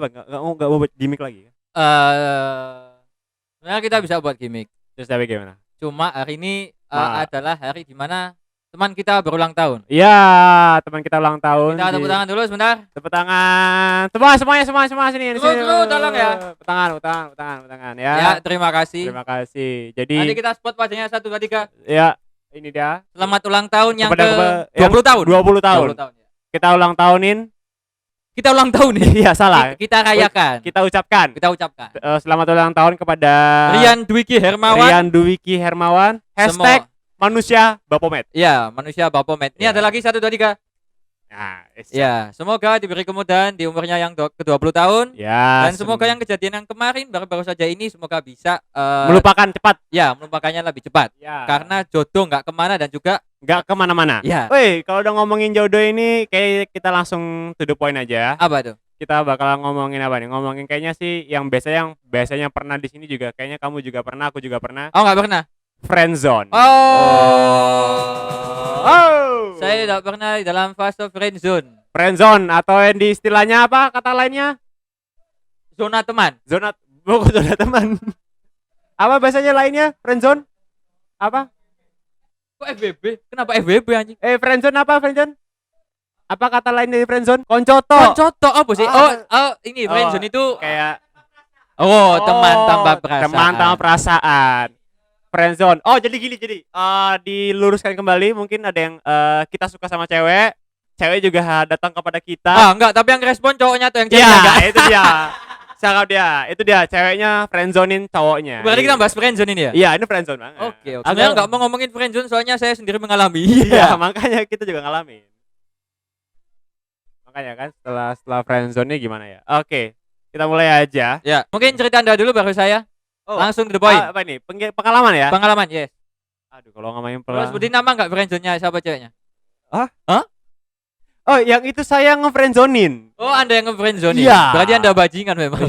Apa enggak mau buat gimmick lagi? Sebenarnya kita bisa buat gimmick. Terus tapi gimana? Cuma hari ini adalah hari di mana teman kita berulang tahun. Iya, teman kita ulang tahun. Kita tepuk tangan dulu sebentar. Tepuk tangan. Semua sini sini. Tolong ya. Tepuk tangan ya. Ya, terima kasih. Terima kasih. Jadi Nanti kita spot wajahnya 1 2 3. ya, ini dia. Selamat ulang tahun yang ke yang 20 tahun. 20 tahun. 20 tahun. Ya. Kita ulang tahunin. Kita ulang tahun nih. Iya, salah. Kita rayakan. Kita ucapkan. Selamat ulang tahun kepada Rian Dwiki Hermawan. Hashtag manusia Bapomet. Iya, manusia Bapomet. Ini Ya. ada lagi 1 2 3. Nah, Ya, semoga diberi kemudahan di umurnya yang ke-20 tahun. Ya. Dan semoga yang kejadian yang kemarin baru saja ini semoga bisa melupakan cepat. Ya, melupakannya lebih cepat. Ya. Karena jodoh nggak kemana dan juga nggak kemana-mana. Ya. Woi, kalau udah ngomongin jodoh ini, kayak kita langsung to the point aja. Apa tuh? Kita bakal ngomongin apa nih? Ngomongin kayaknya sih yang biasanya pernah di sini juga. Kayaknya kamu juga pernah, aku juga pernah. Oh, nggak pernah. Friendzone. Oh. Saya tidak pernah di dalam fase friendzone. Friendzone atau yang di istilahnya apa kata lainnya? Zona teman. Bukan zona teman. Apa bahasanya lainnya? Friendzone? Apa? Kok FWB? Kenapa FWB anjing? Friendzone apa friendzone? Apa kata lain dari friendzone? Koncoto. Koncoto apa sih? Ini friendzone itu kayak teman tanpa perasaan. Teman tanpa perasaan. Friendzone. Oh, jadi gini, diluruskan kembali, mungkin ada yang kita suka sama cewek juga datang kepada kita. Enggak, tapi yang respon cowoknya atau yang cewek? Iya, itu dia. Itu dia, ceweknya friendzonin cowoknya. Berarti kita bahas friendzone ini ya? Iya, ini friendzone banget. Oke. Sebenarnya enggak mau ngomongin friendzone soalnya saya sendiri mengalami. Iya, makanya kita juga ngalamin. Makanya kan setelah friendzone-nya gimana ya? Oke, kita mulai aja. Ya, mungkin cerita Anda dulu baru saya. Langsung to the point. Apa ini? Pengalaman ya? Pengalaman, yes. Aduh, kalau ngomongin Terus sebutin nama enggak friendzone-nya siapa ceweknya? Hah? Oh, yang itu saya nge-friendzonin. Oh, Anda yang nge-friendzonin. Iya. Berarti Anda bajingan memang.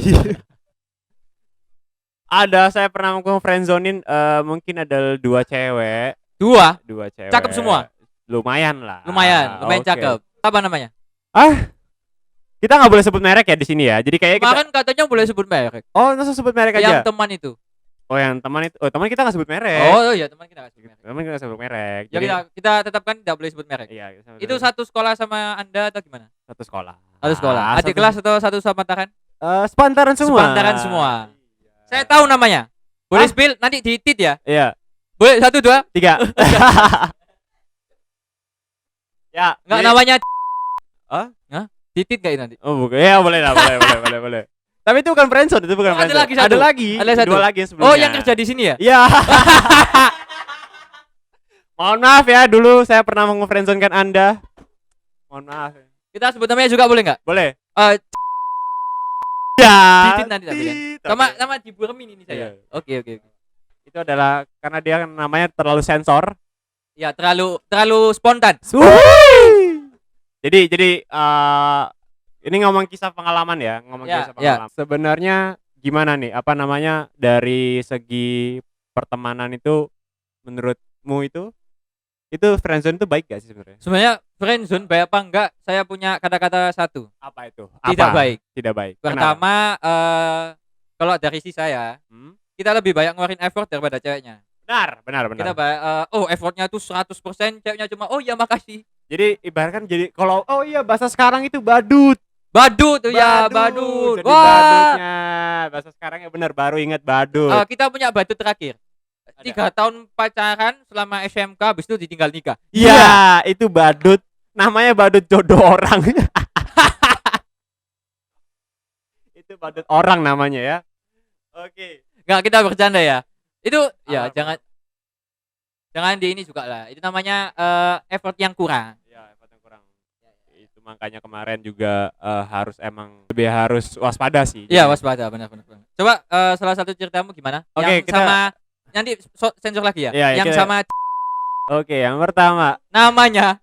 Saya pernah nge-friendzonin mungkin ada 2 cewek. 2 cewek. Cakep semua? Lumayan lah. Lumayan Okay. cakep. Apa namanya? Kita nggak boleh sebut merek ya di sini ya. Jadi kayak kemarin katanya boleh sebut merek. Oh, langsung sebut merek aja. Yang teman itu. Oh, yang teman itu. Oh, teman kita nggak sebut merek. Oh iya, teman kita nggak sebut merek. Teman kita nggak sebut merek. Ya kita tetapkan tidak boleh sebut merek. Iya. Itu satu sekolah sama Anda atau gimana? Satu sekolah. Satu sekolah. Adik kelas atau satu sepantaran? Sepantaran semua. Sepantaran semua. Saya tahu namanya. Boleh spill nanti ditit ya? Iya. Boleh 1 2 3. Ya. Enggak namanya. Hah? Titit enggak nanti? Oh, bukan. Ya, boleh lah, boleh. Tapi itu bukan friendzone, itu bukan friendzone. Ada lagi. Ada 2 lagi sebelumnya. Oh, yang kerja di sini ya? Iya. Mohon maaf ya, dulu saya pernah nge-friendzone-kan Anda. Mohon maaf. Kita sebut namanya juga boleh enggak? Boleh. Ya. Titit nanti tapi kan. Sama diburemin ini saya. Oke. Itu adalah karena dia namanya terlalu sensor. Ya, terlalu spontan. Jadi ini ngomong kisah pengalaman ya, kisah pengalaman. Sebenarnya gimana nih? Apa namanya dari segi pertemanan itu menurutmu itu friendzone itu baik gak sih sebenarnya? Sebenarnya friendzone baik apa enggak? Saya punya kata-kata satu. Apa itu? Tidak baik. Tidak baik. Pertama, kalau dari sisi saya, kita lebih banyak ngeluarin effort daripada ceweknya. Benar. Kita effortnya tuh 100%, ceweknya cuma iya makasih. Jadi ibaratkan kalau bahasa sekarang itu badut. Badut. Jadi badutnya bahasa sekarang ya benar, baru ingat badut. Kita punya badut terakhir. 3 tahun pacaran selama SMK, habis itu ditinggal nikah. Iya, itu badut. Namanya badut jodoh orang. Itu badut orang namanya ya. Oke. Enggak, kita bercanda ya. Itu ya jangan di ini juga lah. Itu namanya effort yang kurang. Ya, effort yang kurang. Itu makanya kemarin juga lebih harus waspada sih. Iya, waspada, benar. Coba salah satu ceritamu gimana? Oke, yang sama nanti sensor lagi ya? Iya, yang sama Oke, yang pertama namanya.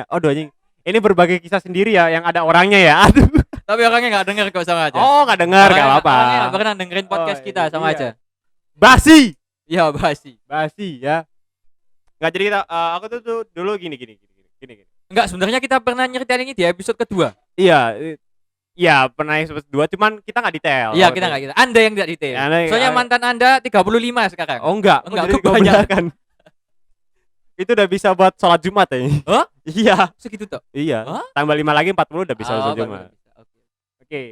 Aduh anjing. Ini berbagai kisah sendiri ya yang ada orangnya ya. Aduh. Tapi orangnya enggak dengar kok, sama aja. Oh, enggak dengar, enggak apa-apa. Orangnya enggak pernah dengerin podcast kita, sama aja. Basi. Iya, basi Ya. Enggak, jadi aku tuh dulu gini. Enggak, sebenarnya kita pernah nyeritain ini di episode kedua. Iya. Iya, pernah yang sempat 2 cuman kita nggak detail. Iya, kita nggak gitu. Anda yang nggak detail. Soalnya mantan Anda 35 sekarang. Oh enggak, kebanyakan. Itu udah bisa buat sholat Jumat ya. Hah? Iya. Segitu tuh? Iya. Hah? Tambah 5 lagi 40 udah bisa sholat Jumat. Oke. Oke.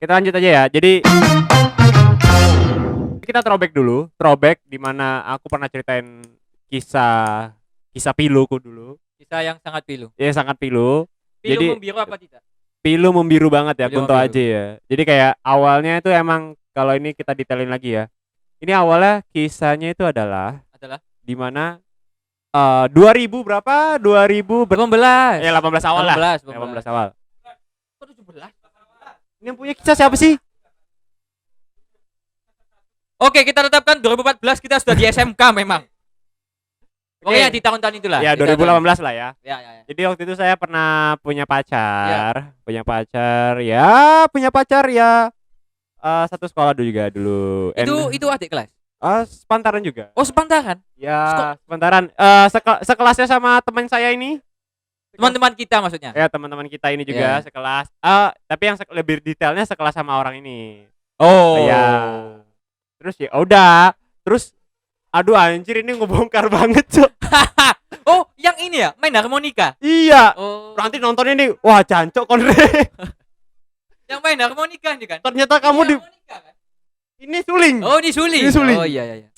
Kita lanjut aja ya. Jadi kita throwback dulu. Throwback di mana aku pernah ceritain kisah piluku dulu. Kisah yang sangat pilu. Ya sangat pilu. Pilu Jadi membiru apa tidak? pilu membiru banget ya, Pilu Kunto membiru. aja ya. Jadi kayak awalnya itu emang kalau ini kita detailin lagi ya. Ini awalnya kisahnya itu adalah di mana 2000 berapa? 18. Ya 18 awal lah. 18 awal. Kok 17? Ini yang punya kisah siapa sih? Oke, kita tetapkan 2014 kita sudah di SMK memang. Pokoknya di tahun-tahun itulah. Ya 2018 lah ya. Ya. Jadi waktu itu saya pernah punya pacar, ya satu sekolah dulu juga dulu. Itu adik kelas. Sepantaran juga. Oh, sepantaran. Ya, sepantaran. Sekelasnya sama teman saya ini. Teman-teman kita maksudnya. Ya, teman-teman kita ini juga sekelas. Tapi yang lebih detailnya sekelas sama orang ini. Oh. Ya. Terus ya udah. Terus aduh anjir ini ngebongkar banget, Cok. Oh, yang ini ya, main harmonika. Iya. Oh. Nanti nonton ini, wah jancok konre. Yang main harmonika nih kan. Ternyata kamu di harmonika, kan? Ini suling. Oh, ini suling. Oh iya.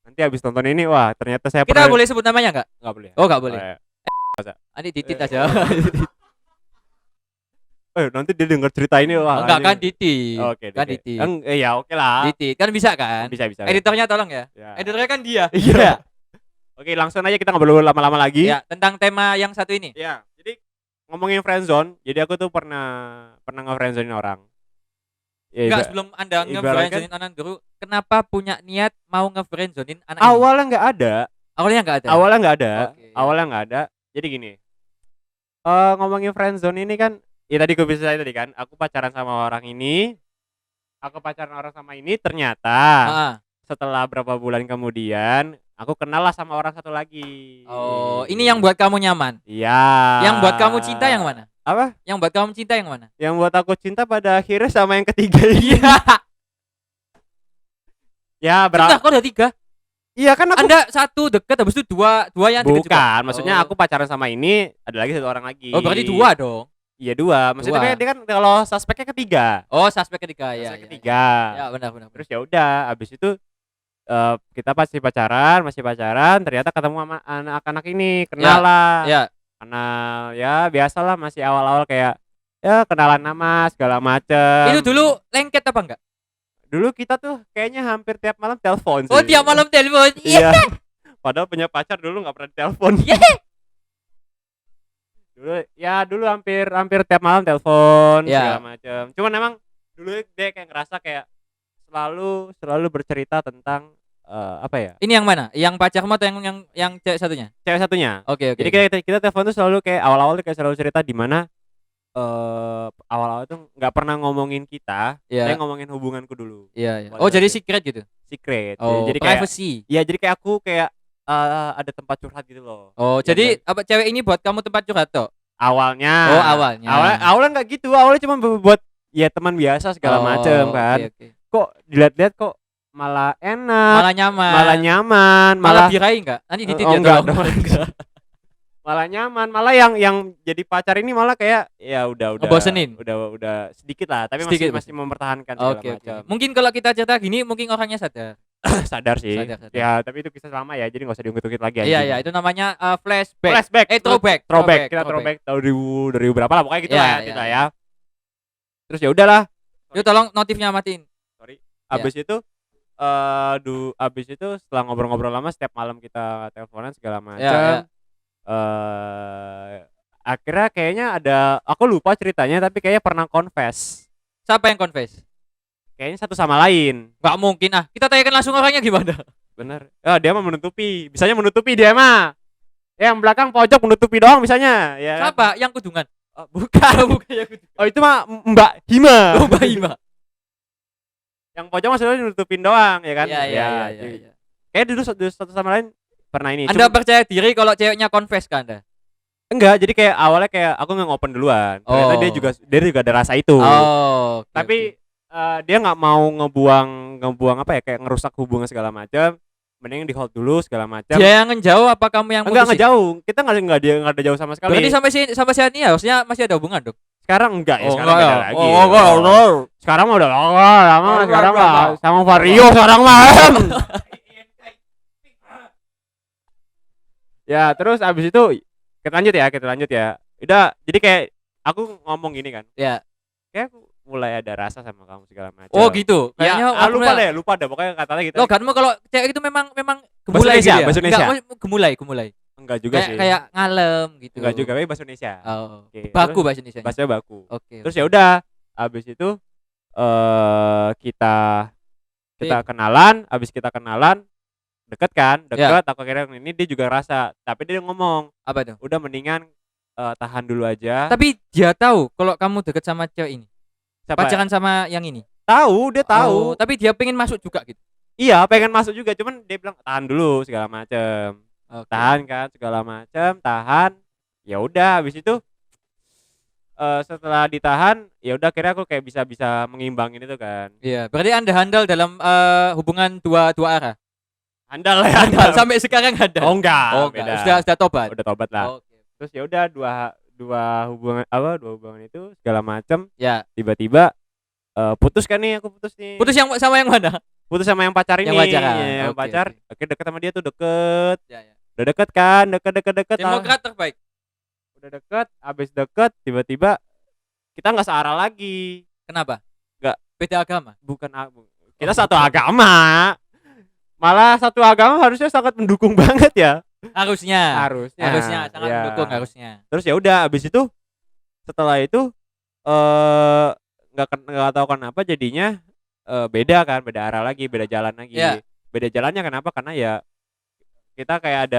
Nanti habis nonton ini, wah ternyata saya Kita boleh sebut namanya enggak? Enggak boleh. Oh, enggak boleh. Nanti Titit aja. Nanti dia denger cerita ini wah. Enggak kan Titit. Oke. Kan Titit. Ya oke lah. Titit kan bisa kan? Bisa. Editornya tolong ya. Editornya kan dia. Iya. Oke, langsung aja kita ngobrol lama-lama lagi. Ya, tentang tema yang satu ini. Ya, jadi ngomongin friendzone, jadi aku tuh pernah nge-friendzonein orang. Ya, enggak, sebelum Anda nge-friendzonein anak guru, kenapa punya niat mau nge-friendzonein anak ini? Awalnya enggak ada. Okay. Awalnya enggak ada. Jadi gini. Ngomongin friendzone ini kan, ya tadi gue bisa tadi kan, aku pacaran sama orang ini. Ternyata setelah berapa bulan kemudian aku kenal lah sama orang satu lagi. Oh, ini yang buat kamu nyaman? Iya. Yang buat kamu cinta yang mana? Apa? Yang buat kamu cinta yang mana? Yang buat aku cinta pada akhirnya sama yang ketiga ini. Ya, Kok ada 3? Iya kan aku. Anda satu deket, habis itu dua yang deket juga? Bukan, maksudnya aku pacaran sama ini, ada lagi satu orang lagi. Oh, berarti 2 dong? Iya 2. Maksudnya dia kan kalau suspeknya ketiga. Oh, suspek ketiga ya. Ketiga. Ya, benar. Terus ya udah, habis itu kita masih pacaran, ternyata ketemu sama anak-anak ini, kenal lah. Ya. Kenal, ya biasalah masih awal-awal kayak ya kenalan nama segala macem. Itu dulu lengket apa enggak? Dulu kita tuh kayaknya hampir tiap malam telepon sih. Oh, tiap malam telepon. Iya. Padahal punya pacar dulu nggak pernah telepon. Dulu hampir tiap malam telepon segala macem. Cuman emang dulu dia kayak ngerasa kayak selalu bercerita tentang apa ya? Ini yang mana? Yang pacarmu atau yang cewek satunya? Cewek satunya. Oke. Jadi kita telepon tuh selalu kayak awal-awal kayak selalu cerita di mana awal-awal tuh nggak pernah ngomongin kita, saya ngomongin hubunganku dulu. Iya. Oh, jadi secret gitu? Secret. Oh, jadi privacy. Iya, jadi kayak aku kayak ada tempat curhat gitu loh. Oh, jadi apa cewek ini buat kamu tempat curhat toh? Awalnya. Oh, awalnya. Awalnya nggak gitu. Awalnya cuma buat ya teman biasa segala macem kan. Okay. Kok dilihat-lihat kok malah enak, malah nyaman, malah birahi enggak? Nanti titit ya dong. Malah nyaman, malah yang jadi pacar ini malah kayak ya udah bosenin. Udah sedikit lah, tapi masih mempertahankan segala macam. Mungkin kalau kita cerita gini mungkin orangnya sadar. sadar sih. Ya, tapi itu kisah lama ya, jadi nggak usah diungkit-ungkit lagi aja. Iya, itu namanya flashback. Throwback. Kita throwback tahun 2000 berapa lah pokoknya gitu lah ya, kita ya. Terus ya udahlah. Yuk tolong notifnya matiin. Sorry. Abis itu setelah ngobrol-ngobrol lama setiap malam kita teleponan segala macam. Akhirnya kayaknya aku lupa ceritanya tapi kayaknya pernah confess. Siapa yang confess? Kayaknya satu sama lain. Gak mungkin kita tanyakan langsung orangnya gimana? Bener. Dia mah menutupi. Bisanya menutupi dia mah. Yang belakang pojok menutupi doang bisanya. Ya. Siapa? Yang kudungan? Bukan yang kudungan. Oh, itu mah Mbak Hima. Oh, Mbak Hima. Yang pojok maksudnya nutupin doang ya kan? Iya. Kayak dulu satu sama lain pernah ini. Anda percaya diri kalau ceweknya confess ke Anda? Enggak, jadi kayak awalnya kayak aku nge-open duluan. Ternyata dia juga ada rasa itu. Oh, Tapi dia nggak mau ngebuang apa ya, kayak ngerusak hubungan segala macam. Mending di hold dulu segala macam. Dia yang ngejauh apa kamu yang Enggak mutusin? jauh. Kita nggak ada jauh sama sekali. Berarti sampai saat ini harusnya masih ada hubungan dong. Sekarang enggak ya, Oh, sekarang enggak beda ya? lagi. Oh, enggak, enggak. Sekarang mah udah lama, sekarang enggak. mah sama Vario sekarang mah. Ya, terus abis itu kita lanjut ya. Udah, jadi kayak aku ngomong gini kan. Ya. Kayak aku mulai ada rasa sama kamu segala macam. Oh gitu. Kayaknya lupa deh pokoknya katanya gitu. Logatmu kalau cewek itu memang Bahasa gemulai gitu ya? Indonesia. Enggak, gemulai. Enggak juga sih. Kayak ngalem gitu. Enggak juga, tapi bahasa Indonesia. Oh. Oke, Baku bahasa Indonesia. Bahasa baku. Oke. Terus ya udah, abis itu kita kenalan, abis kita kenalan deket kan, aku kira ini dia juga rasa, tapi dia ngomong apa tuh? Udah mendingan tahan dulu aja. Tapi dia tahu kalau kamu deket sama cewek ini. Siapa? Pacaran sama yang ini. Tahu, dia tahu. Tapi dia pengen masuk juga gitu. Iya, pengen masuk juga, cuman dia bilang tahan dulu segala macem. Okay. Tahan kan segala macem, tahan. Ya udah, habis itu setelah ditahan, ya udah akhirnya aku kayak bisa mengimbangin itu kan. Iya, berarti Anda handal dalam hubungan dua arah. Handal ya. Handal. Sampai sekarang handal. Oh enggak. Beda. Sudah tobat. Udah tobat lah. Okay. Terus ya udah dua hubungan itu segala macem. Ya. Tiba-tiba putus kan nih, aku putus nih. Putus yang sama yang mana? Putus sama yang pacar ini. Yang pacar. Oke, deket sama dia tuh deket. Ya. Udah deket kan, deket. Demokrat terbaik. Udah deket, abis deket tiba-tiba kita nggak searah lagi. Kenapa? Nggak. Beda agama. Bukan kita satu agama. Malah satu agama harusnya sangat mendukung banget ya. Harusnya sangat ya. mendukung harusnya. Terus ya udah abis itu setelah itu nggak tahu kenapa jadinya beda arah lagi, beda jalan lagi. Ya. Beda jalannya kenapa? Karena ya kita kayak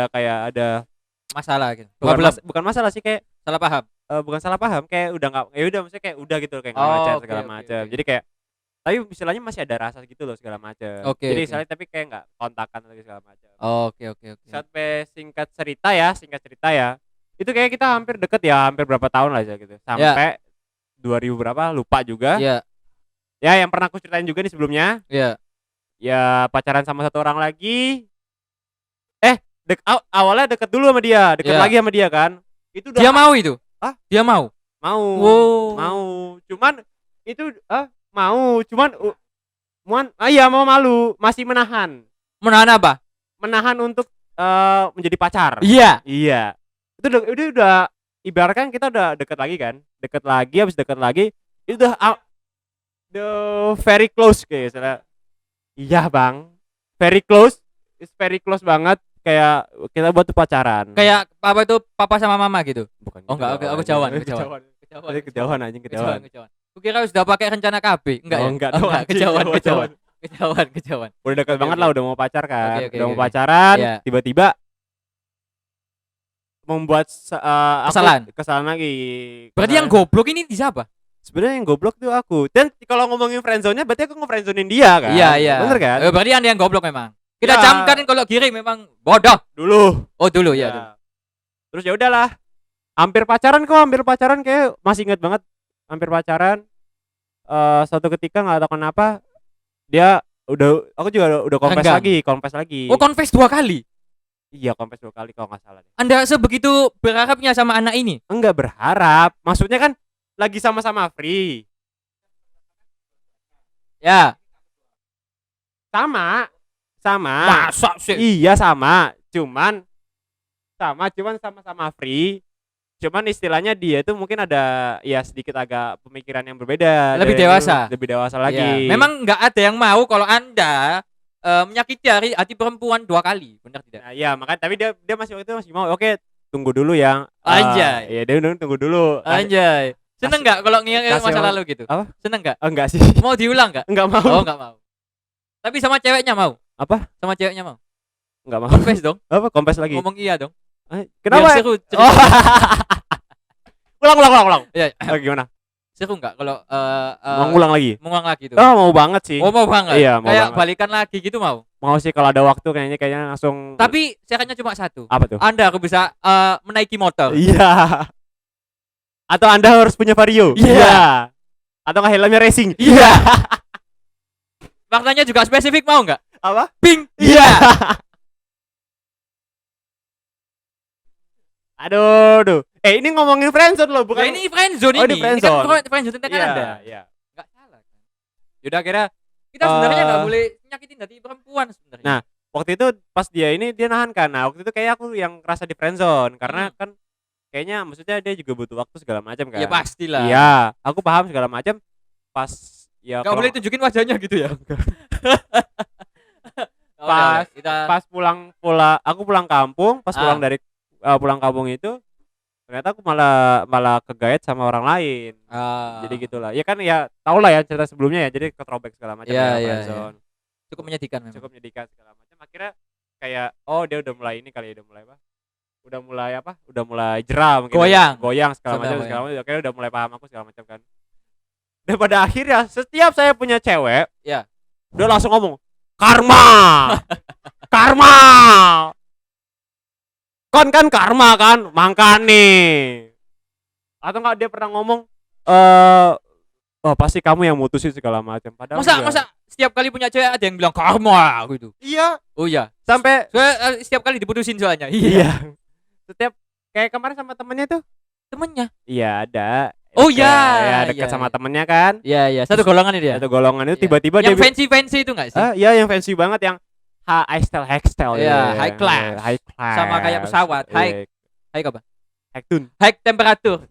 ada masalah gitu. Bukan masalah sih, kayak salah paham. Bukan salah paham, kayak udah nggak, ya udah maksudnya kayak udah gitu, kayak ngechat segala macam. Jadi kayak tapi istilahnya masih ada rasa gitu loh segala macam. Jadi istilahnya tapi kayak nggak kontakan lagi segala macam. Oke. Sampai singkat cerita ya. Itu kayak kita hampir deket ya, hampir berapa tahun lah gitu. Sampai 2000 berapa lupa juga. Iya. Ya yang pernah aku ceritain juga nih sebelumnya. Iya. Ya pacaran sama satu orang lagi. Awalnya deket dulu sama dia, lagi sama dia kan. Itu udah dia mau itu? Hah? Dia mau? Mau. Wow. Mau. Cuman itu mau malu, masih menahan. Menahan apa? Menahan untuk menjadi pacar. Iya. Itu udah ibaratkan kita udah deket lagi kan. Habis deket lagi itu udah the very close kayak istilah. Iya, Bang. Very close. It's very close banget, kayak kita buat tuh pacaran. Kayak apa itu papa sama mama gitu? Bukan. Oh enggak, aku kejauhan. Kejauhan. Kukira sudah pakai rencana KB. Enggak ya? Enggak, Kejauhan. Udah deket banget lah, udah mau pacar kan. Okay, udah mau pacaran, yeah. Tiba-tiba membuat kesalahan lagi. Berarti yang goblok ini di siapa? Sebenarnya yang goblok tuh aku. Dan kalau ngomongin friendzone-nya berarti aku nge-friendzonein dia kan. Iya. Bener kan? Berarti Anda yang goblok memang. Kita camkan kalau Giri memang bodoh. Dulu. Oh, dulu ya. Dulu. Terus ya udahlah. Hampir pacaran kayak masih inget banget. Hampir pacaran. Suatu ketika enggak tahu kenapa dia aku juga udah confess lagi. Oh, confess 2 kali. Iya, confess 2 kali kalau enggak salah. Anda sebegitu berharapnya sama anak ini? Enggak berharap. Maksudnya kan lagi sama-sama free. Ya. Sama. Masa sih? Iya sama. Cuman sama-sama free. Cuman istilahnya dia itu mungkin ada ya sedikit agak pemikiran yang berbeda. Lebih dewasa lagi. Ya. Memang nggak ada yang mau kalau Anda menyakiti hati perempuan 2 kali, benar tidak? Nah, iya, makanya tapi dia masih mau. Oke, tunggu dulu yang anjay. Iya, dia tunggu dulu. Anjay. Seneng nggak kalau nginget masa lalu gitu? Apa? Seneng nggak? Enggak sih. Mau diulang nggak? Enggak mau. Oh, enggak mau. Tapi sama ceweknya mau? Apa? Sama ceweknya mau? Enggak mau. Confess dong. Apa? Confess lagi. Ngomong iya dong. Kenapa? Seru. Ulang. Iya. Gimana? Seru enggak kalau mau ngulang lagi? Mengulang lagi tuh. Oh, mau banget sih. Oh, mau banget. Iya, mau kayak banget. balikan lagi gitu mau? mau sih kalau ada waktu kayaknya langsung. Tapi syaratnya cuma satu. Apa tuh? Anda harus bisa menaiki motor. Iya. Atau Anda harus punya Vario. Iya. Atau nggak helmnya racing. Iya. Warnanya juga spesifik, mau nggak? Apa? Pink. Iya. Aduh. Ini ngomongin friendzone loh, bukan? Ya, ini friendzone Oh, ini. ini friendzone. Ini kan friendzone tentang Anda. Iya. Nggak salah kan? Yaudah kira Kita sebenarnya nggak boleh nyakitin hati perempuan sebenarnya. Nah, waktu itu pas dia nahan kan. Nah, waktu itu kayak aku yang ngerasa di friendzone karena kan kayaknya maksudnya dia juga butuh waktu segala macam kan. Ya pastilah. Iya, aku paham segala macam. Pas ya nggak boleh tunjukin wajahnya gitu ya. pas pulang aku pulang kampung, pas pulang kampung itu ternyata aku malah kegayet sama orang lain. Jadi gitulah. Ya kan ya tau lah ya cerita sebelumnya ya. Jadi ke-throwback segala macam ya. Cukup menyedihkan memang. Cukup menyedihkan segala macam. Akhirnya kayak dia udah mulai ini kali ya, udah mulai jeram mungkin. Goyang segala macam. Akhirnya udah mulai paham aku segala macam kan. Dan pada akhirnya setiap saya punya cewek, ya, udah langsung ngomong, "Karma." Karma. Kon kan karma kan, makane. Atau enggak dia pernah ngomong pasti kamu yang mutusin segala macam. Padahal masa setiap kali punya cewek ada yang bilang karma gitu. Iya. Oh iya. Sampai setiap kali diputusin soalnya. Iya. Setiap kayak kemarin sama temennya tuh. Temennya? Iya, ada. Oh iya. Ya dekat sama temennya kan. Iya. Satu golongan itu ya. Satu golongan itu tiba-tiba yang dia fancy itu enggak sih? Iya, yang fancy banget yang high style ya. High class. Sama kayak pesawat. High apa? High tune. High temperatur.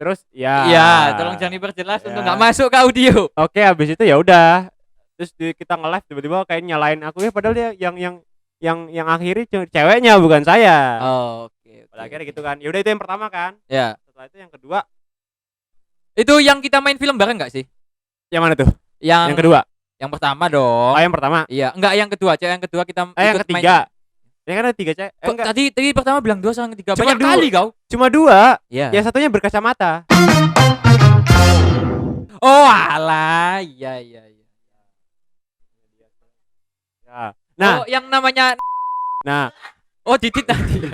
Terus ya. Iya, tolong jangan diperjelas untuk enggak masuk ke audio. Oke, habis itu ya udah. Terus kita nge-live tiba-tiba kayak nyalain aku ya padahal dia yang akhiri ceweknya bukan saya. Oke. Pada akhirnya gitu kan. Ya udah itu yang pertama kan. Ya. Setelah itu yang kedua. Itu yang kita main film bareng enggak sih? Yang mana tuh? Yang kedua. Yang pertama dong. Yang pertama. Iya, enggak yang kedua, cewek yang kedua kita yang ketiga. Ya kan ada 3 cewek. Tadi pertama bilang 2 sama 3. Banyak kali kau. Cuma 2. Iya. Yang satunya berkacamata. Oh, alah. Iya. Ya. Nah, yang namanya Didit tadi.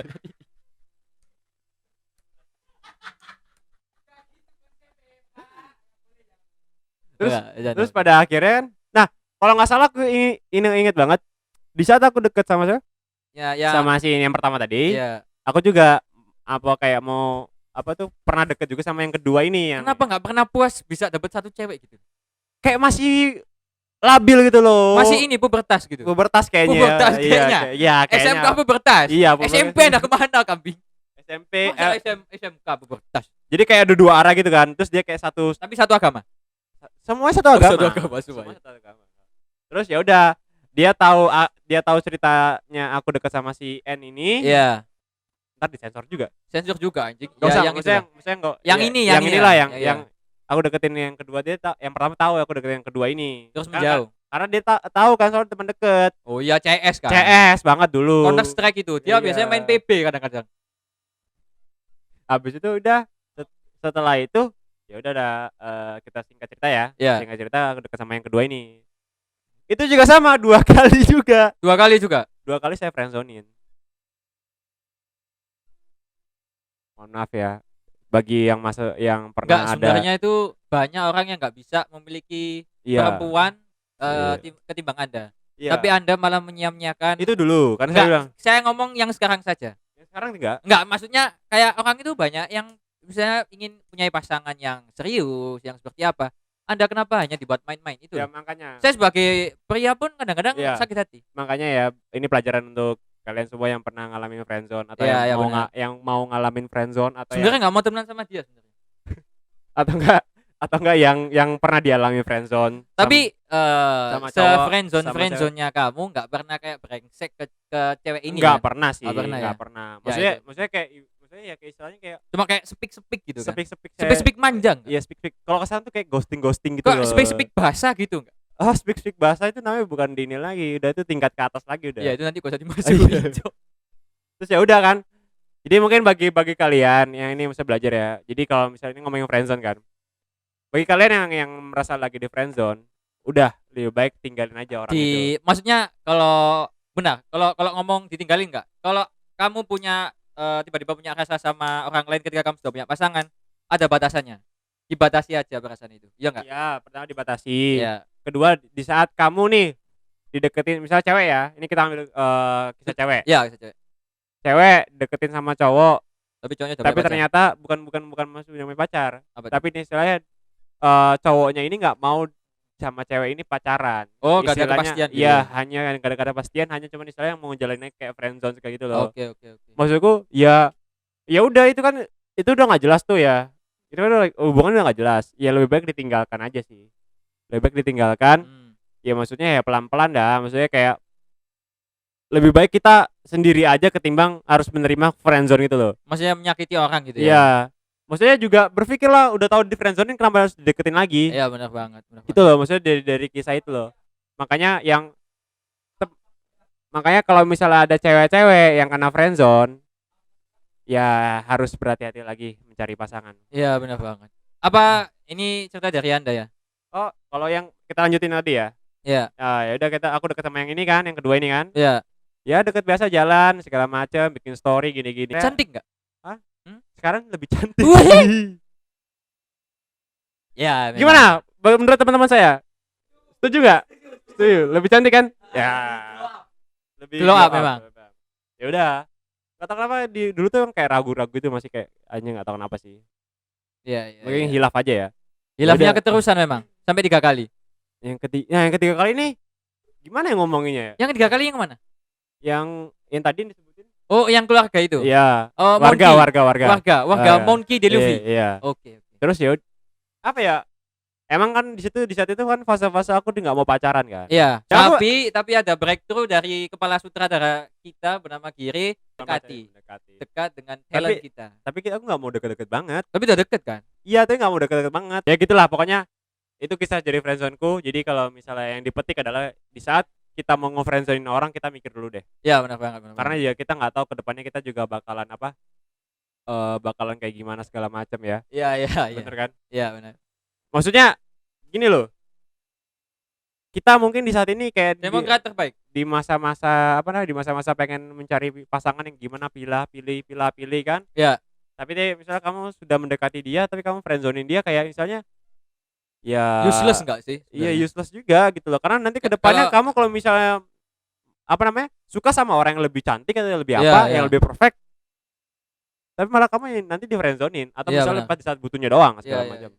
Terus pada akhirnya kan. Nah, kalau nggak salah aku inget banget di saat aku deket sama siapa? Ya. Sama si yang pertama tadi. Iya. Aku juga kayak mau pernah deket juga sama yang kedua ini yang. Kenapa nggak pernah puas bisa dapet satu cewek gitu? Kayak masih labil gitu loh. Masih ini pubertas gitu. Pubertas kayaknya. Iya, kayaknya. SMK pubertas. Iya, SMP dah kemana kambing? SMP SMK pubertas. Jadi kayak ada 2 arah gitu kan. Terus dia kayak satu. Tapi satu agama. Semuanya satu agama. Semua satu agama. Terus ya udah, dia tahu ceritanya aku dekat sama si N ini. Iya. Ntar disensor juga. Sensor juga anjing. Ya, yang aku deketin yang kedua yang pertama tahu aku deketin yang kedua ini. Terus menjauh. Karena dia tahu kan soal teman deket. Oh iya, CS kan. CS banget dulu. Counter Strike itu. Dia biasanya main PB kadang-kadang. Habis itu udah setelah itu ya udah kita singkat cerita ya. Singkat cerita aku deket sama yang kedua ini. Itu juga sama 2 kali juga. 2 kali juga. 2 kali saya friendzonein. Mohon maaf ya bagi yang pernah ada. Sebenarnya itu banyak orang yang nggak bisa memiliki perempuan ketimbang Anda. Iya. Tapi Anda malah menyia-nyiakan. Itu dulu kan saya ngomong yang sekarang saja. Yang sekarang enggak? Enggak, maksudnya kayak orang itu banyak yang misalnya ingin punya pasangan yang serius, yang seperti apa. Anda kenapa hanya dibuat main-main itu? Ya makanya. Saya sebagai pria pun kadang-kadang sakit hati. Makanya ya ini pelajaran untuk kalian semua yang pernah ngalamin friendzone atau yang mau ngalamin friendzone atau sebenarnya nggak mau temenan sama dia sebenarnya. atau enggak yang pernah dialami friendzone. Tapi friendzone-nya kamu nggak pernah kayak brengsek ke cewek ini? Nggak pernah sih. Nggak pernah. Maksudnya kayak istilahnya kayak cuma kayak speak gitu kan. Speak manjang. Iya, speak. Kalau kesan tuh kayak ghosting gitu loh. Speak bahasa gitu enggak? Oh, speak bahasa itu namanya bukan di ini lagi, udah itu tingkat ke atas lagi udah. Iya, itu nanti gak usah dimasukin. Terus ya udah kan. Jadi mungkin bagi kalian yang ini bisa belajar ya. Jadi kalau misalnya ini ngomongin friendzone kan. Bagi kalian yang merasa lagi di friendzone, udah lebih baik tinggalin aja orang itu. Maksudnya kalau benar, kalau ngomong ditinggalin nggak? Kalau kamu punya tiba-tiba punya rasa sama orang lain ketika kamu sudah punya pasangan, ada batasannya. Dibatasi aja perasaan itu. Iya nggak? Iya, pertama dibatasi. Iya. Kedua, di saat kamu nih dideketin, misalnya cewek ya, ini kita ambil kisah cewek. Iya, bisa cewek. Cewek deketin sama cowok, Tapi cowoknya udah tapi punya pacar. ternyata bukan masuk namanya pacar. Apa tuh? Tapi ini istilahnya cowoknya ini nggak mau sama cewek ini pacaran. Oh, gak ada Istilahnya kepastian gitu iya, ya? hanya gak ada kepastian, hanya cuman istilahnya mau jalannya kayak friendzone kayak gitu loh. Oke. Maksudku ya udah itu kan itu udah nggak jelas tuh ya. Itu kan hubungan udah nggak jelas. Ya lebih baik ditinggalkan aja sih. Lebih baik ditinggalkan. Ya maksudnya ya pelan-pelan dah. Maksudnya kayak lebih baik kita sendiri aja ketimbang harus menerima friendzone gitu loh. Maksudnya menyakiti orang gitu ya? Iya. Maksudnya juga berpikirlah udah tahu di friendzone kenapa harus deketin lagi. Iya, benar banget. Itu loh maksudnya dari kisah itu loh. Makanya makanya kalau misalnya ada cewek-cewek yang kena friendzone ya harus berhati-hati lagi mencari pasangan. Iya, benar banget. Apa ini cerita dari Anda ya? Oh, kalau yang kita lanjutin tadi ya. Iya. Ya udah aku deket sama yang ini kan, yang kedua ini kan. Iya. Ya deket biasa jalan segala macam, bikin story gini-gini. Cantik nggak? Sekarang lebih cantik. Wih. Ya, memang. Gimana? Menurut teman-teman saya? Setuju nggak? Setuju. Lebih cantik kan? Ya. Lebih Glow up memang. Ya udah. Gak tau kenapa dulu tuh kayak ragu-ragu itu masih kayak nggak tahu kenapa sih. Iya. Mungkin hilaf aja ya. Hilafnya Yaudah. keterusan memang sampai 3 kali. Yang ketiga kali ini gimana ya ngomonginnya ya? Yang 3 kali yang mana? Yang tadi disebutin? Oh, yang keluarga itu. Iya. Oh, warga. Warga Monkey Deluvi. Iya. Oke. Terus ya apa ya? Emang kan di saat itu kan fase-fase aku nggak mau pacaran kan. Iya. Ya, Tapi ada breakthrough dari kepala sutradara kita bernama Giri, dekat dengan talent kita. Tapi aku nggak mau deket-deket banget. Tapi udah deket kan? Iya, tapi nggak mau deket-deket banget. Ya gitulah pokoknya. Itu kisah dari friendzoneku. Jadi kalau misalnya yang dipetik adalah di saat kita mau nge-friendzonein orang, kita mikir dulu deh. Iya, benar banget. Karena ya kita nggak tahu kedepannya kita juga bakalan apa, bakalan kayak gimana segala macam ya. Iya. Bener kan? Iya, benar. Maksudnya gini loh. Kita mungkin di saat ini kayak Demokrat terbaik. di masa-masa apa namanya, di masa-masa pengen mencari pasangan yang gimana pilih kan. Iya. Tapi deh misalnya kamu sudah mendekati dia tapi kamu friendzonein dia kayak misalnya ya Useless enggak sih? iya useless juga gitu loh. Karena nanti kedepannya kamu kalau misalnya apa namanya suka sama orang yang lebih cantik atau yang lebih yang lebih perfect, tapi malah kamu yang nanti di friendzonein atau misalnya pada saat butuhnya doang segala macam.